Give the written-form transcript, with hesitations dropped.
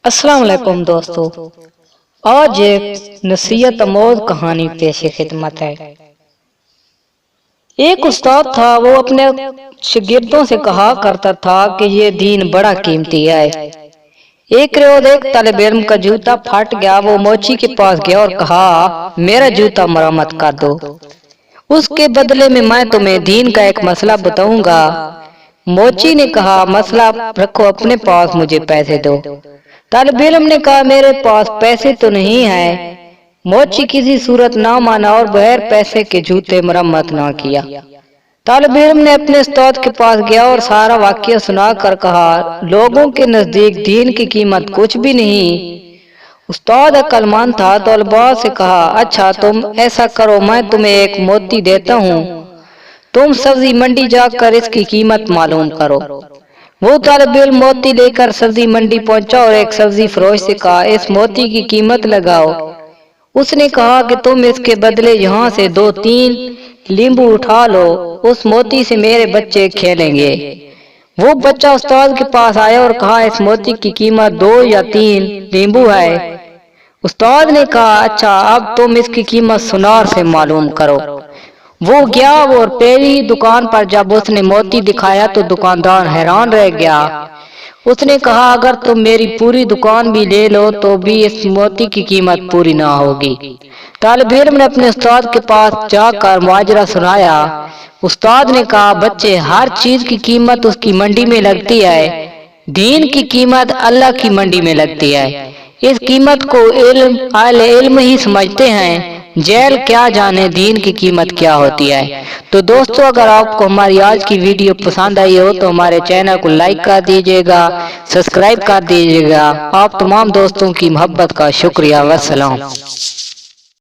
السلام علیکم دوستو، آج ایک نصیحت آموز کہانی پیش خدمت ہے۔ ایک استاد تھا، وہ اپنے شاگردوں سے کہا کرتا تھا کہ یہ دین بڑا قیمتی ہے۔ ایک روز ایک طالب علم کا جوتا پھٹ گیا، وہ موچی کے پاس گیا اور کہا میرا جوتا مرمت کر دو، اس کے بدلے میں تمہیں دین کا ایک مسئلہ بتاؤں گا۔ موچی نے کہا مسئلہ رکھو اپنے پاس، مجھے پیسے دو۔ طالب علم نے کہا میرے پاس پیسے تو نہیں ہیں۔ موچی کسی صورت نہ مانا اور بغیر پیسے کے جوتے مرمت نہ کیا۔ طالب علم نے اپنے استاد کے پاس گیا اور سارا واقعہ سنا کر کہا لوگوں کے نزدیک دین کی قیمت کچھ بھی نہیں۔ استاد عقل مند تھا، طلباء سے کہا اچھا تم ایسا کرو، میں تمہیں ایک موتی دیتا ہوں، تم سبزی منڈی جا کر اس کی قیمت معلوم کرو۔ وہ طالب علم موتی لے کر سبزی منڈی پہنچا اور ایک سبزی فروش سے کہا اس موتی کی قیمت لگاؤ۔ اس نے کہا کہ تم اس کے بدلے یہاں سے 2-3 لیمبو اٹھا لو، اس موتی سے میرے بچے کھیلیں گے۔ وہ بچہ استاد کے پاس آیا اور کہا اس موتی کی قیمت 2 یا 3 لیمبو ہے۔ استاد نے کہا اچھا اب تم اس کی قیمت سنار سے معلوم کرو۔ وہ گیا اور پہلی دکان پر جب اس نے موتی دکھایا تو دکاندار حیران رہ گیا۔ اس نے کہا اگر تم میری پوری دکان بھی لے لو تو بھی اس موتی کی قیمت پوری نہ ہوگی۔ طالب علم نے اپنے استاد کے پاس جا کر ماجرا سنایا۔ استاد نے کہا بچے ہر چیز کی قیمت اس کی منڈی میں لگتی ہے، دین کی قیمت اللہ کی منڈی میں لگتی ہے۔ اس قیمت کو اہل علم ہی سمجھتے ہیں، جہل کیا جانے دین کی قیمت کیا ہوتی ہے۔ تو دوستو اگر آپ کو ہماری آج کی ویڈیو پسند آئی ہو تو ہمارے چینل کو لائک کر دیجئے گا، سبسکرائب کر دیجئے گا۔ آپ تمام دوستوں کی محبت کا شکریہ۔ والسلام۔